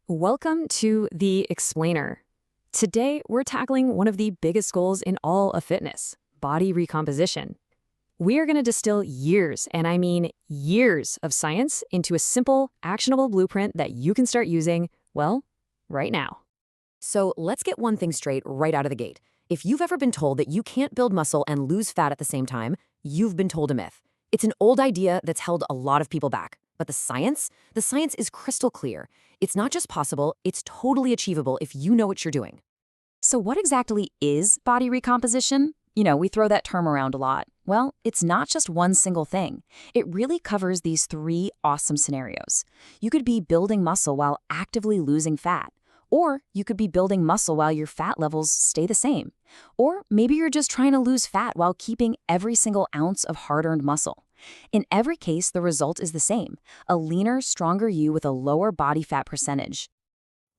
Welcome to The Explainer. Today, we're tackling one of the biggest goals in all of fitness, body recomposition. We are going to distill years, and I mean years, of science into a simple, actionable blueprint that you can start using, well, right now. So let's get one thing straight right out of the gate. If you've ever been told that you can't build muscle and lose fat at the same time, you've been told a myth. It's an old idea that's held a lot of people back. But the science is crystal clear. It's not just possible, it's totally achievable if you know what you're doing. So what exactly is body recomposition? We throw that term around a lot. Well, it's not just one single thing. It really covers these three awesome scenarios. You could be building muscle while actively losing fat. Or you could be building muscle while your fat levels stay the same. Or maybe you're just trying to lose fat while keeping every single ounce of hard-earned muscle. In every case, the result is the same: a leaner, stronger you with a lower body fat percentage.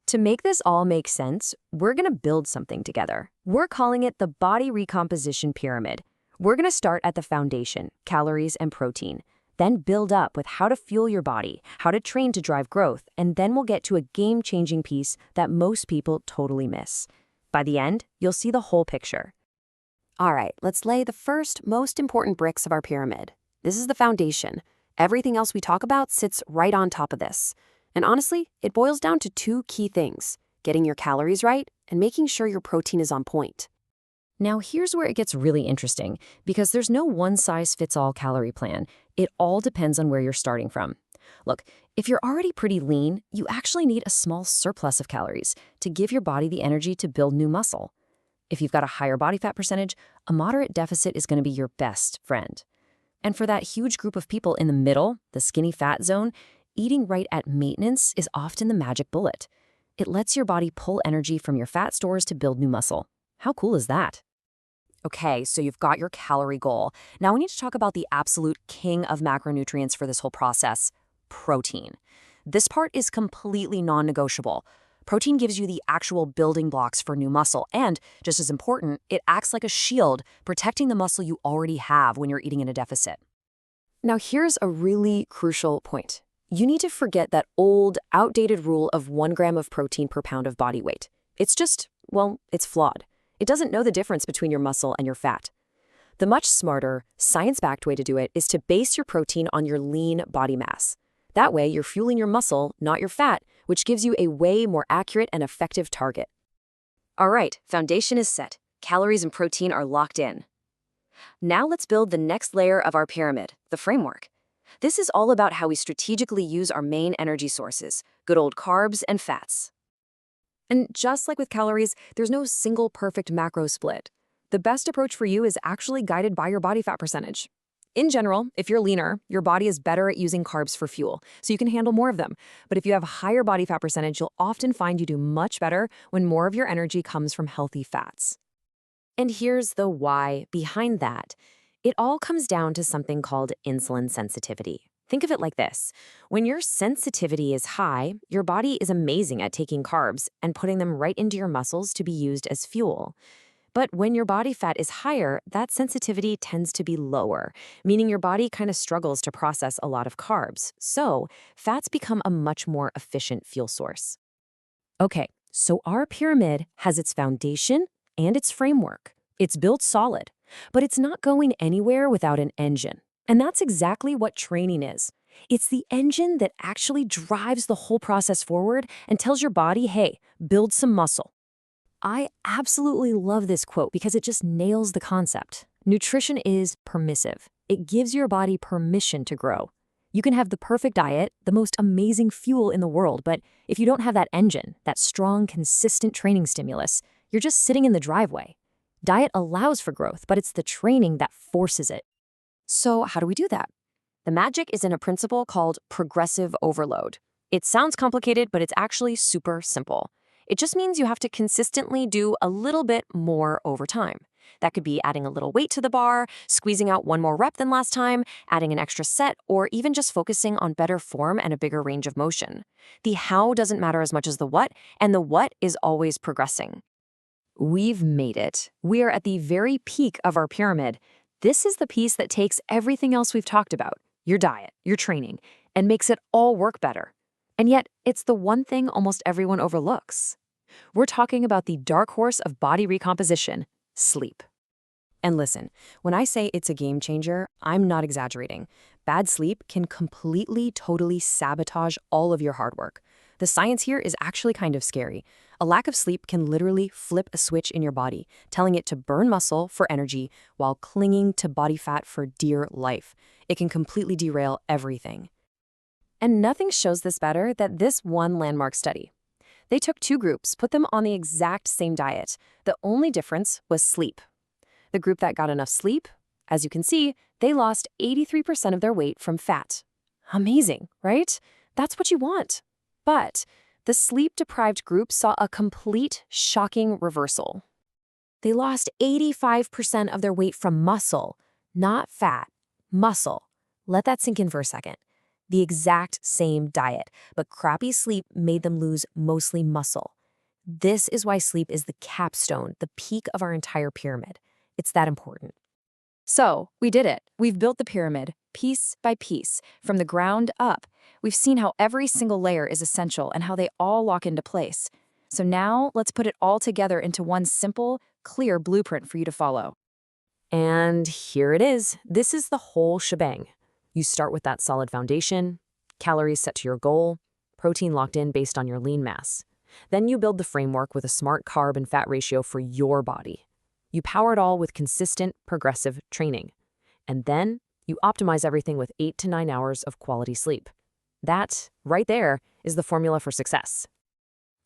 To make this all make sense, we're going to build something together. We're calling it the body recomposition pyramid. We're going to start at the foundation, calories and protein, then build up with how to fuel your body, how to train to drive growth, and then we'll get to a game-changing piece that most people totally miss. By the end, you'll see the whole picture. All right, let's lay the first, most important bricks of our pyramid. This is the foundation. Everything else we talk about sits right on top of this. And honestly, it boils down to two key things: getting your calories right and making sure your protein is on point. Now, here's where it gets really interesting, because there's no one-size-fits-all calorie plan. It all depends on where you're starting from. Look, if you're already pretty lean, you actually need a small surplus of calories to give your body the energy to build new muscle. If you've got a higher body fat percentage, a moderate deficit is going to be your best friend. And for that huge group of people in the middle, the skinny fat zone, eating right at maintenance is often the magic bullet. It lets your body pull energy from your fat stores to build new muscle. How cool is that? Okay, so you've got your calorie goal. Now we need to talk about the absolute king of macronutrients for this whole process: protein. This part is completely non-negotiable. Protein gives you the actual building blocks for new muscle, and, just as important, it acts like a shield, protecting the muscle you already have when you're eating in a deficit. Now here's a really crucial point. You need to forget that old, outdated rule of 1 gram of protein per pound of body weight. It's just, well, it's flawed. It doesn't know the difference between your muscle and your fat. The much smarter, science-backed way to do it is to base your protein on your lean body mass. That way, you're fueling your muscle, not your fat, which gives you a way more accurate and effective target. All right, foundation is set. Calories and protein are locked in. Now let's build the next layer of our pyramid, the framework. This is all about how we strategically use our main energy sources, good old carbs and fats. And just like with calories, there's no single perfect macro split. The best approach for you is actually guided by your body fat percentage. In general, if you're leaner, your body is better at using carbs for fuel, so you can handle more of them. But if you have a higher body fat percentage, you'll often find you do much better when more of your energy comes from healthy fats. And here's the why behind that. It all comes down to something called insulin sensitivity. Think of it like this. When your sensitivity is high, your body is amazing at taking carbs and putting them right into your muscles to be used as fuel. But when your body fat is higher, that sensitivity tends to be lower, meaning your body kind of struggles to process a lot of carbs. So fats become a much more efficient fuel source. Okay, so our pyramid has its foundation and its framework. It's built solid, but it's not going anywhere without an engine. And that's exactly what training is. It's the engine that actually drives the whole process forward and tells your body, hey, build some muscle. I absolutely love this quote because it just nails the concept. Nutrition is permissive. It gives your body permission to grow. You can have the perfect diet, the most amazing fuel in the world, but if you don't have that engine, that strong, consistent training stimulus, you're just sitting in the driveway. Diet allows for growth, but it's the training that forces it. So how do we do that? The magic is in a principle called progressive overload. It sounds complicated, but it's actually super simple. It just means you have to consistently do a little bit more over time. That could be adding a little weight to the bar, squeezing out one more rep than last time, adding an extra set, or even just focusing on better form and a bigger range of motion. The how doesn't matter as much as the what, and the what is always progressing. We've made it. We are at the very peak of our pyramid. This is the piece that takes everything else we've talked about, your diet, your training, and makes it all work better. And yet, it's the one thing almost everyone overlooks. We're talking about the dark horse of body recomposition, sleep. And listen, when I say it's a game changer, I'm not exaggerating. Bad sleep can completely, totally sabotage all of your hard work. The science here is actually kind of scary. A lack of sleep can literally flip a switch in your body, telling it to burn muscle for energy while clinging to body fat for dear life. It can completely derail everything. And nothing shows this better than this one landmark study. They took 2 groups, put them on the exact same diet. The only difference was sleep. The group that got enough sleep, as you can see, they lost 83% of their weight from fat. Amazing, right? That's what you want. But the sleep-deprived group saw a complete, shocking reversal. They lost 85% of their weight from muscle, not fat, muscle. Let that sink in for a second. The exact same diet, but crappy sleep made them lose mostly muscle. This is why sleep is the capstone, the peak of our entire pyramid. It's that important. So, we did it. We've built the pyramid, piece by piece, from the ground up. We've seen how every single layer is essential and how they all lock into place. So now, let's put it all together into one simple, clear blueprint for you to follow. And here it is. This is the whole shebang. You start with that solid foundation, calories set to your goal, protein locked in based on your lean mass. Then you build the framework with a smart carb and fat ratio for your body. You power it all with consistent, progressive training. And then you optimize everything with 8 to 9 hours of quality sleep. That, right there, is the formula for success.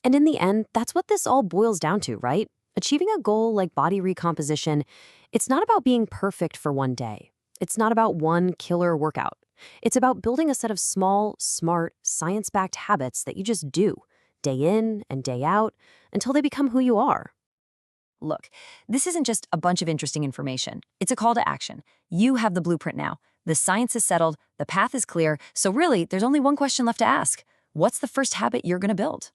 And in the end, that's what this all boils down to, right? Achieving a goal like body recomposition, it's not about being perfect for one day. It's not about one killer workout. It's about building a set of small, smart, science-backed habits that you just do, day in and day out, until they become who you are. Look, this isn't just a bunch of interesting information. It's a call to action. You have the blueprint now. The science is settled, the path is clear, so really, there's only one question left to ask. What's the first habit you're going to build?